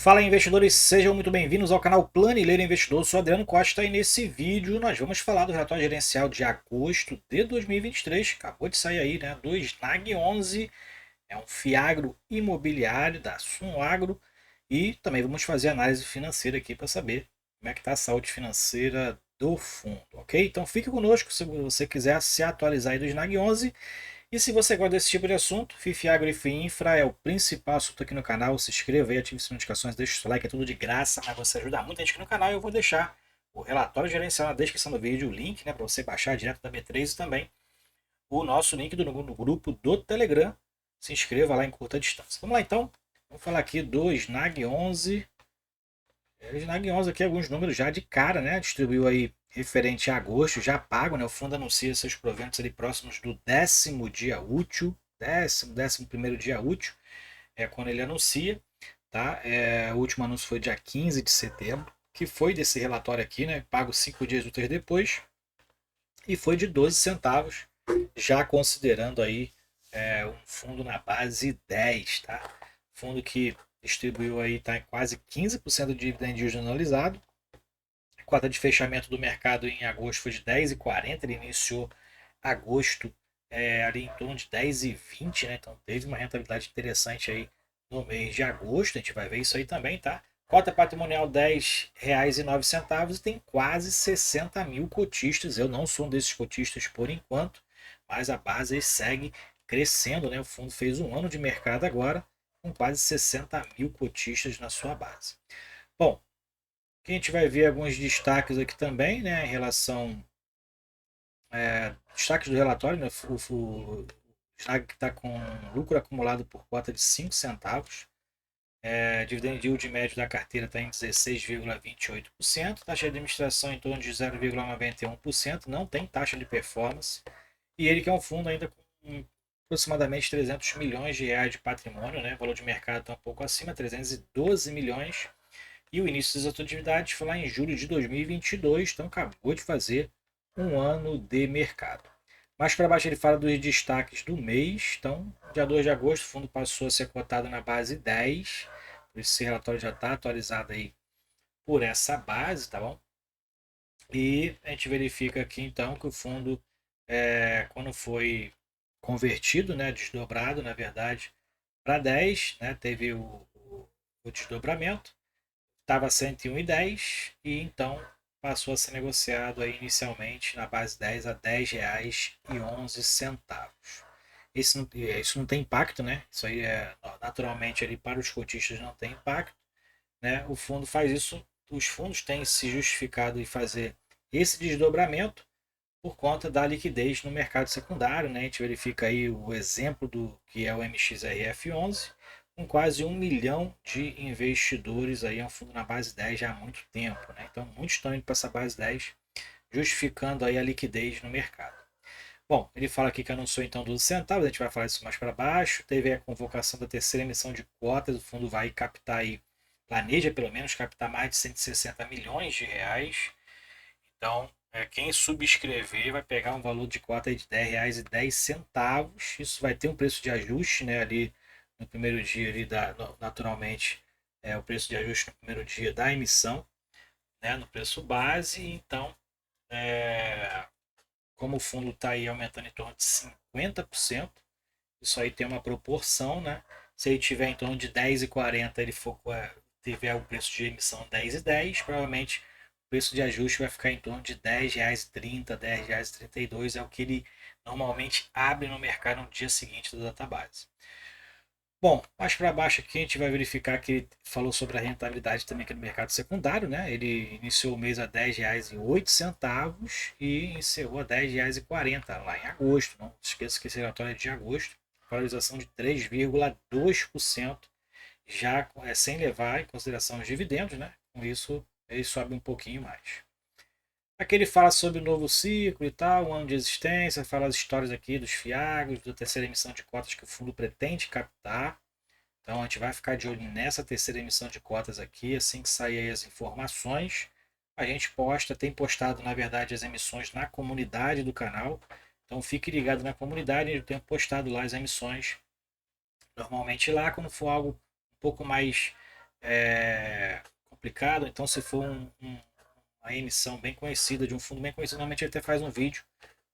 Fala investidores, sejam muito bem-vindos ao canal Planileiro Investidor. Eu sou Adriano Costa e nesse vídeo nós vamos falar do relatório gerencial de agosto de 2023. Acabou de sair aí, né? Do Snag 11, é um fiagro imobiliário da Sumagro e também vamos fazer análise financeira aqui para saber como é que está a saúde financeira do fundo, ok? Então fique conosco se você quiser se atualizar aí do Snag 11. E se você gosta desse tipo de assunto, FIFIagro e FIINFRA é o principal assunto aqui no canal. Se inscreva aí, ative as notificações, deixa o seu like, é tudo de graça, mas você ajuda muita gente aqui no canal. E eu vou deixar o relatório gerencial na descrição do vídeo, o link, né, para você baixar direto da B3 e também o nosso link no grupo do Telegram. Se inscreva lá em curta distância. Vamos lá então, vamos falar aqui do Snag 11. O Snag 11 aqui, alguns números já de cara, né? Distribuiu aí referente a agosto, já pago, né? O fundo anuncia seus proventos ali próximos do 10º dia útil, décimo primeiro dia útil, é quando ele anuncia, tá? O último anúncio foi dia 15 de setembro, que foi desse relatório aqui, né? Pago 5 dias úteis depois, e foi de 12 centavos, já considerando aí um fundo na base 10, tá? Fundo que distribuiu aí, tá em quase 15% do dividend yield anualizado. A cota de fechamento do mercado em agosto foi de 10,40, ele iniciou agosto ali em torno de 10,20, né? Então teve uma rentabilidade interessante aí no mês de agosto, a gente vai ver isso aí também, tá? Cota patrimonial R$ 10,09 e tem quase 60 mil cotistas. Eu não sou um desses cotistas por enquanto, mas a base segue crescendo, né? O fundo fez um ano de mercado agora com quase 60 mil cotistas na sua base. Bom, aqui a gente vai ver alguns destaques aqui também, né, em relação destaques do relatório, né, o destaque que está com lucro acumulado por cota de 5 centavos, dividend yield médio da carteira está em 16,28%, taxa de administração em torno de 0,91%, não tem taxa de performance, e ele que é um fundo ainda com aproximadamente 300 milhões de reais de patrimônio, né, o valor de mercado está um pouco acima, 312 milhões, e o início das atividades foi lá em julho de 2022, então acabou de fazer um ano de mercado. Mais para baixo ele fala dos destaques do mês. Então, dia 2 de agosto, o fundo passou a ser cotado na base 10. Esse relatório já está atualizado aí por essa base, tá bom? E a gente verifica aqui então que o fundo, quando foi convertido, né, desdobrado, na verdade, para 10, né, teve o desdobramento, estava 101,10 e então passou a ser negociado aí inicialmente na base 10 a R$ 10,11. Isso não tem impacto, né? Isso aí é naturalmente ali para os cotistas não tem impacto, né? O fundo faz isso, os fundos têm se justificado em fazer esse desdobramento por conta da liquidez no mercado secundário, né? A gente verifica aí o exemplo do que é o MXRF11, com quase 1 milhão de investidores aí, é um fundo na base 10 já há muito tempo, né? Então muitos estão indo para essa base 10, justificando aí a liquidez no mercado. Bom, ele fala aqui que anunciou então 12 centavos, a gente vai falar isso mais para baixo. Teve a convocação da terceira emissão de cotas, o fundo vai captar aí, planeja pelo menos captar mais de 160 milhões de reais. Então, quem subscrever vai pegar um valor de cota de R$ 10,10. Isso vai ter um preço de ajuste, né, ali no primeiro dia ali naturalmente o preço de ajuste no primeiro dia da emissão, né, no preço base. Então, é, como o fundo está aí aumentando em torno de 50%, isso aí tem uma proporção, né? Se ele tiver em torno de 10,40, ele for, tiver o preço de emissão 10,10, provavelmente o preço de ajuste vai ficar em torno de R$ 10,30, R$ 10,32, é o que ele normalmente abre no mercado no dia seguinte da database. Bom, mais para baixo aqui a gente vai verificar que ele falou sobre a rentabilidade também aqui no mercado secundário, né? Ele iniciou o mês a R$ 10,08 e encerrou a R$ 10,40 lá em agosto. Não esqueça que esse relatório é de agosto, valorização de 3,2%, já sem levar em consideração os dividendos, né? Com isso ele sobe um pouquinho mais. Aqui ele fala sobre o novo ciclo e tal, um ano de existência, fala as histórias aqui dos fiagros, da terceira emissão de cotas que o fundo pretende captar. Então a gente vai ficar de olho nessa terceira emissão de cotas aqui, assim que sair as informações. A gente posta, tem postado na verdade as emissões na comunidade do canal. Então fique ligado na comunidade, eu tenho postado lá as emissões. Normalmente lá, quando for algo um pouco mais complicado. Então, se for uma emissão bem conhecida, de um fundo bem conhecido, normalmente ele até faz um vídeo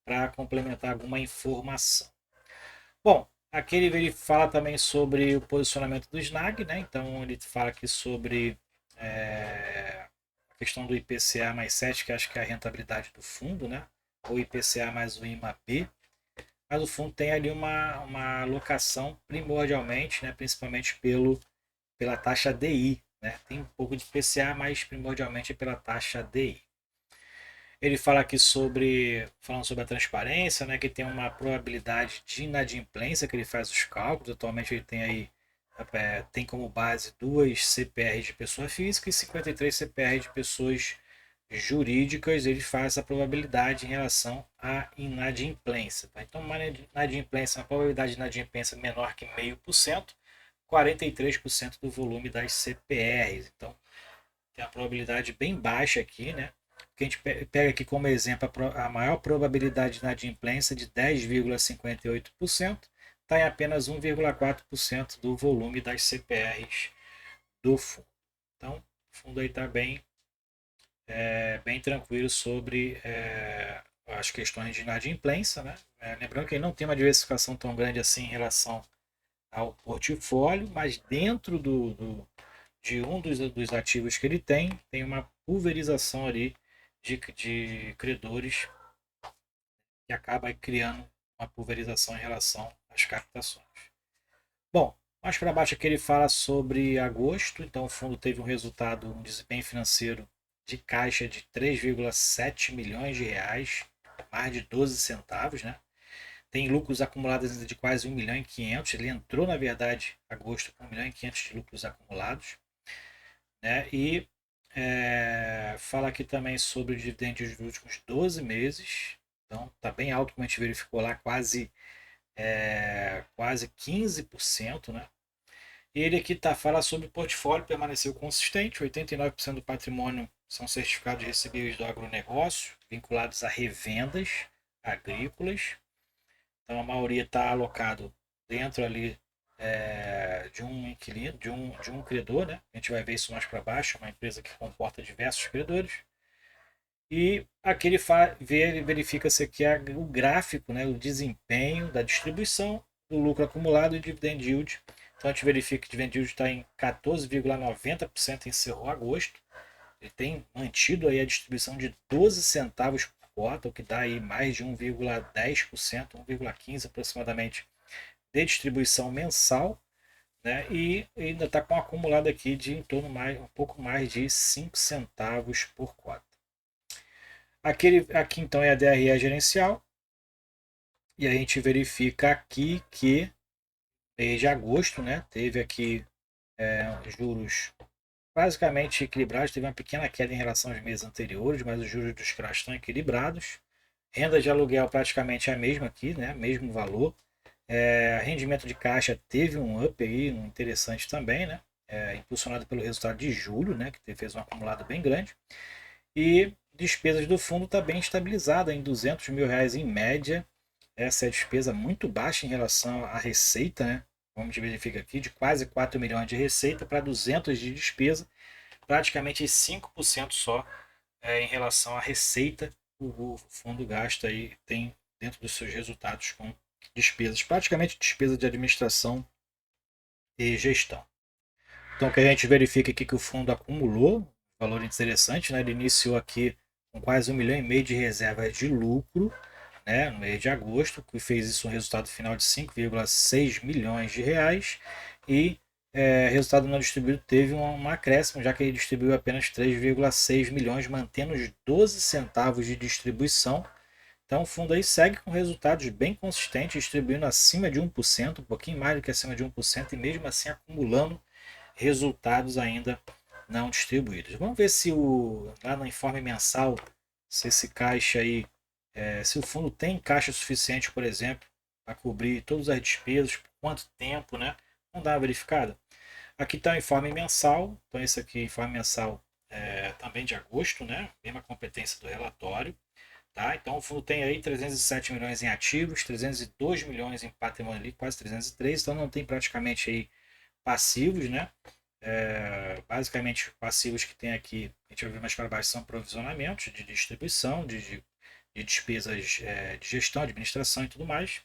para complementar alguma informação. Bom, aqui ele fala também sobre o posicionamento do SNAG, né? Então ele fala aqui sobre a questão do IPCA mais 7, que acho que é a rentabilidade do fundo, né? Ou IPCA mais o IMAB. Mas o fundo tem ali uma alocação primordialmente, né? Principalmente pela taxa DI, né? Tem um pouco de IPCA, mas primordialmente é pela taxa DI. Ele fala aqui falando sobre a transparência, né, que tem uma probabilidade de inadimplência, que ele faz os cálculos. Atualmente ele tem aí tem como base 2 CPR de pessoa física e 53 CPR de pessoas jurídicas. Ele faz a probabilidade em relação à inadimplência. Tá? Então, uma inadimplência, uma probabilidade de inadimplência menor que 0,5%, 43% do volume das CPRs. Então, tem a probabilidade bem baixa aqui, né? Que a gente pega aqui como exemplo a maior probabilidade de inadimplência de 10,58% está em apenas 1,4% do volume das CPRs do fundo. Então, o fundo aí está bem tranquilo sobre as questões de inadimplência, né? Lembrando que ele não tem uma diversificação tão grande assim em relação ao portfólio, mas dentro de um dos ativos que ele tem uma pulverização ali de credores que acaba criando uma pulverização em relação às captações. Bom, mais para baixo aqui ele fala sobre agosto, então o fundo teve um desempenho financeiro de caixa de 3,7 milhões de reais, mais de 12 centavos, né? Tem lucros acumulados de quase 1 milhão e 500, ele entrou na verdade agosto com 1 milhão e 500 de lucros acumulados, né? E fala aqui também sobre o dividendo dos últimos 12 meses. Então, está bem alto, como a gente verificou lá, quase 15%. Né? E ele aqui fala sobre o portfólio, permaneceu consistente. 89% do patrimônio são certificados recebíveis do agronegócio, vinculados a revendas agrícolas. Então, a maioria está alocado dentro ali de um inquilino, de um credor, né? A gente vai ver isso mais para baixo, uma empresa que comporta diversos credores. E aqui ele verifica-se aqui o gráfico, né, o desempenho da distribuição do lucro acumulado e dividend yield. Então a gente verifica que o dividend yield está em 14,90%, encerrou agosto. Ele tem mantido aí a distribuição de 12 centavos por cota, o que dá aí mais de 1,10%, 1,15% aproximadamente de distribuição mensal, né? E ainda está com um acumulado aqui de em torno um pouco mais de 5 centavos por cota. Aqui então é a DRE gerencial, e a gente verifica aqui que mês de agosto, né, teve aqui juros basicamente equilibrados, teve uma pequena queda em relação aos meses anteriores, mas os juros dos CRAs estão equilibrados. Renda de aluguel praticamente é a mesma aqui, né, mesmo valor. Rendimento de caixa teve um up aí, um interessante também, né, impulsionado pelo resultado de julho, né, que fez um acumulado bem grande. E despesas do fundo está bem estabilizada em R$ 200 mil em média. Essa é a despesa muito baixa em relação à receita, né? Como a gente verifica aqui, de quase 4 milhões de receita para 200 de despesa, praticamente 5% só em relação à receita o fundo gasta aí, tem dentro dos seus resultados com despesas, praticamente despesa de administração e gestão. Então, o que a gente verifica aqui que o fundo acumulou valor interessante, né? Ele iniciou aqui com quase 1,5 milhão de reservas de lucro, né, no mês de agosto, que fez isso um resultado final de 5,6 milhões de reais, e resultado não distribuído teve um acréscimo, já que ele distribuiu apenas 3,6 milhões, mantendo os 12 centavos de distribuição. Então o fundo aí segue com resultados bem consistentes, distribuindo acima de 1%, um pouquinho mais do que acima de 1%, e mesmo assim acumulando resultados ainda não distribuídos. Vamos ver se lá no informe mensal, se esse caixa aí, se o fundo tem caixa suficiente, por exemplo, para cobrir todas as despesas, por quanto tempo, né? Vamos dar uma verificada. Aqui está o informe mensal, então esse aqui é o informe mensal também de agosto, né? Mesma competência do relatório. Tá? Então o fundo tem aí 307 milhões em ativos, 302 milhões em patrimônio líquido, quase 303, então não tem praticamente aí passivos, né? Basicamente, os passivos que tem aqui, a gente vai ver mais para baixo, são provisionamentos de distribuição, de despesas de gestão, administração e tudo mais.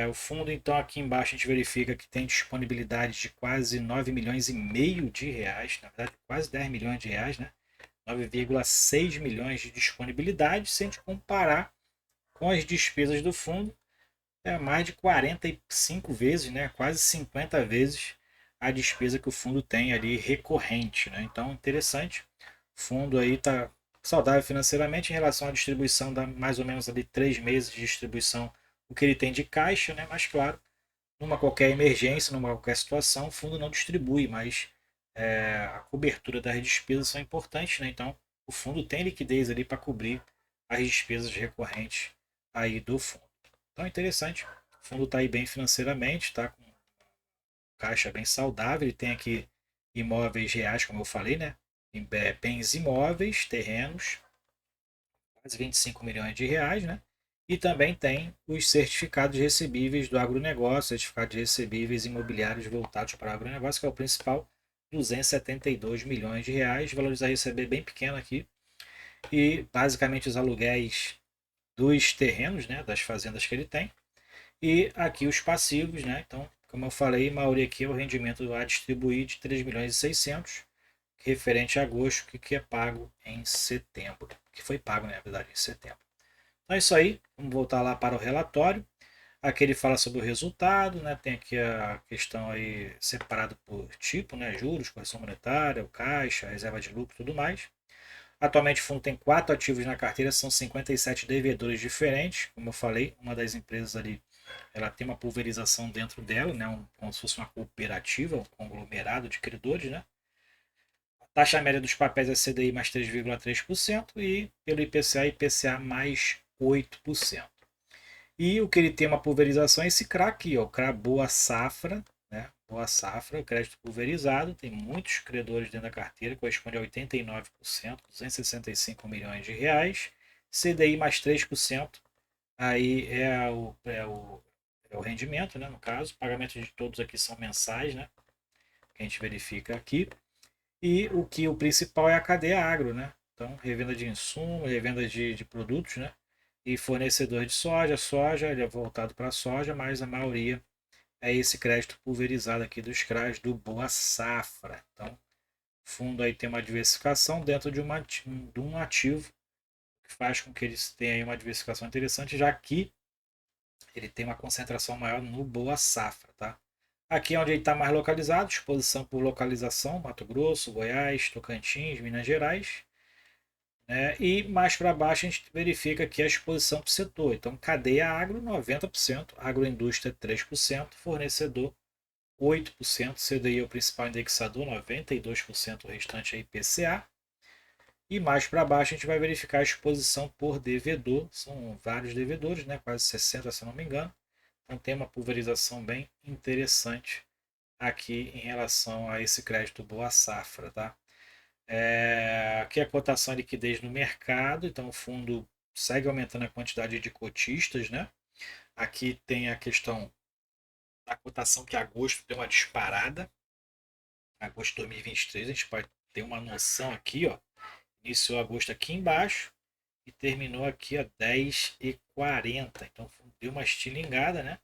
O fundo, então, aqui embaixo a gente verifica que tem disponibilidade de quase 9 milhões e meio de reais, na verdade quase 10 milhões de reais, né? 9,6 milhões de disponibilidade, se a gente comparar com as despesas do fundo, é mais de 45 vezes, né? Quase 50 vezes a despesa que o fundo tem ali recorrente, né? Então, interessante. O fundo aí está saudável financeiramente em relação à distribuição, dá mais ou menos ali 3 meses de distribuição, o que ele tem de caixa, né? Mas claro, numa qualquer emergência, numa qualquer situação, o fundo não distribui, mas a cobertura das despesas são importantes, né? Então, o fundo tem liquidez ali para cobrir as despesas recorrentes aí do fundo. Então, é interessante. O fundo está aí bem financeiramente, está com caixa bem saudável. Ele tem aqui imóveis reais, como eu falei, né? Bens imóveis, terrenos, quase 25 milhões de reais, né? E também tem os certificados recebíveis do agronegócio, certificados recebíveis imobiliários voltados para o agronegócio, que é o principal, 272 milhões de reais, valores a receber bem pequeno aqui. E basicamente os aluguéis dos terrenos, né, das fazendas que ele tem. E aqui os passivos, né? Então, como eu falei, a maioria aqui é o rendimento a distribuir de 3 milhões e 600, referente a agosto, que é pago em setembro. Que foi pago, né, na verdade, em setembro. Então é isso aí. Vamos voltar lá para o relatório. Aqui ele fala sobre o resultado, né? Tem aqui a questão aí separado por tipo, né? Juros, correção monetária, o caixa, reserva de lucro e tudo mais. Atualmente o fundo tem 4 ativos na carteira, são 57 devedores diferentes. Como eu falei, uma das empresas ali, ela tem uma pulverização dentro dela, né? Como se fosse uma cooperativa, um conglomerado de credores, né? A taxa média dos papéis é CDI mais 3,3% e pelo IPCA e IPCA mais 8%. E o que ele tem uma pulverização é esse CRA aqui, ó, o CRA Boa Safra, né? Boa Safra, crédito pulverizado, tem muitos credores dentro da carteira, corresponde a 89%, 265 milhões de reais. CDI mais 3%, aí é o rendimento, né? No caso, pagamentos de todos aqui são mensais, né? Que a gente verifica aqui. E o principal é a cadeia agro, né? Então, revenda de insumos, revenda de produtos, né? E fornecedor de soja. Soja, ele é voltado para a soja, mas a maioria é esse crédito pulverizado aqui dos CRAs do Boa Safra. Então, o fundo aí tem uma diversificação dentro de um ativo que faz com que eles tenham aí uma diversificação interessante, já que ele tem uma concentração maior no Boa Safra, tá? Aqui é onde ele está mais localizado, exposição por localização, Mato Grosso, Goiás, Tocantins, Minas Gerais. Né? E mais para baixo a gente verifica aqui a exposição para o setor. Então, cadeia agro, 90%, agroindústria, 3%, fornecedor, 8%, CDI é o principal indexador, 92%, o restante é IPCA. E mais para baixo a gente vai verificar a exposição por devedor, são vários devedores, né? Quase 60 se não me engano. Então tem uma pulverização bem interessante aqui em relação a esse crédito Boa Safra, tá? Aqui a cotação e liquidez no mercado, então o fundo segue aumentando a quantidade de cotistas, né? Aqui tem a questão da cotação que agosto deu uma disparada. Agosto de 2023, a gente pode ter uma noção aqui, ó. Iniciou agosto aqui embaixo e terminou aqui a 10,40. Então deu uma estilingada, né?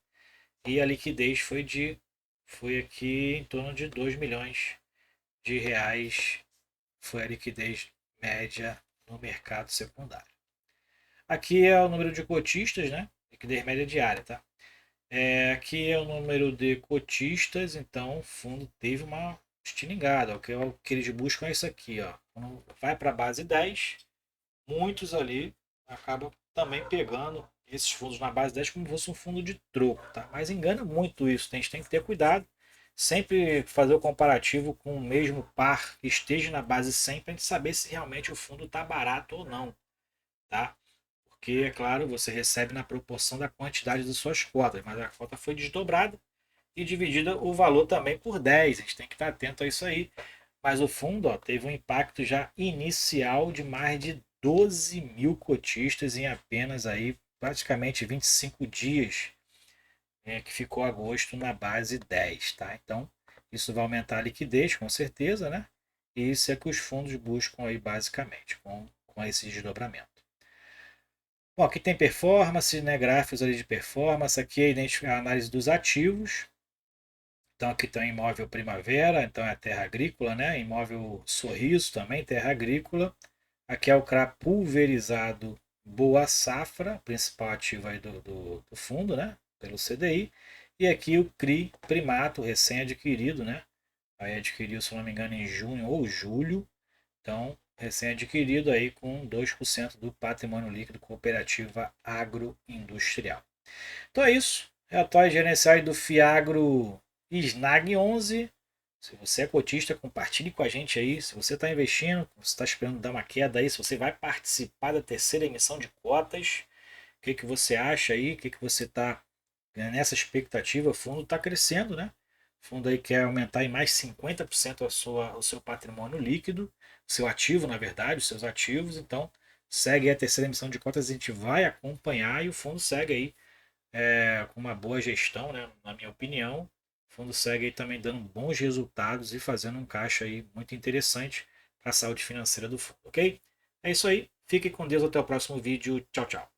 E a liquidez foi aqui em torno de 2 milhões de reais. Foi a liquidez média no mercado secundário. Aqui é o número de cotistas, né? Liquidez média diária, tá? Aqui é o número de cotistas, então o fundo teve uma estilingada. O que eles buscam é isso aqui, ó. Quando vai para a base 10, muitos ali acabam também pegando esses fundos na base 10 como se fosse um fundo de troco, tá? Mas engana muito isso, a gente tem que ter cuidado. Sempre fazer o comparativo com o mesmo par que esteja na base 100 para a gente saber se realmente o fundo está barato ou não, tá? Porque, é claro, você recebe na proporção da quantidade de suas cotas, mas a cota foi desdobrada e dividida o valor também por 10. A gente tem que estar atento a isso aí. Mas o fundo, ó, teve um impacto já inicial de mais de 12 mil cotistas em apenas aí praticamente 25 dias, que ficou agosto na base 10, tá? Então, Isso vai aumentar a liquidez, com certeza, né? E isso é que os fundos buscam aí basicamente, com esse desdobramento. Bom, aqui tem performance, né? Gráficos ali de performance. Aqui é a análise dos ativos. Então aqui tem o imóvel Primavera, então é a terra agrícola, né? Imóvel Sorriso também, terra agrícola. Aqui é o CRA pulverizado Boa Safra, principal ativo aí do fundo, né? Pelo CDI. E aqui o CRI Primato, recém-adquirido, né? Aí adquiriu, se não me engano, em junho ou julho. Então, recém-adquirido aí com 2% do patrimônio líquido cooperativa agroindustrial. Então é isso. Relatório gerencial do Fiagro Snag 11. Se você é cotista, compartilhe com a gente aí. Se você está investindo, se está esperando dar uma queda aí, se você vai participar da terceira emissão de cotas, o que, que você acha aí? O que, que você está nessa expectativa? O fundo está crescendo, né? O fundo aí quer aumentar em mais 50% o seu patrimônio líquido, o seu ativo, na verdade, os seus ativos. Então, segue a terceira emissão de cotas, a gente vai acompanhar e o fundo segue aí com uma boa gestão, né, na minha opinião. O fundo segue aí também dando bons resultados e fazendo um caixa aí muito interessante para a saúde financeira do fundo, ok? É isso aí. Fique com Deus até o próximo vídeo. Tchau, tchau.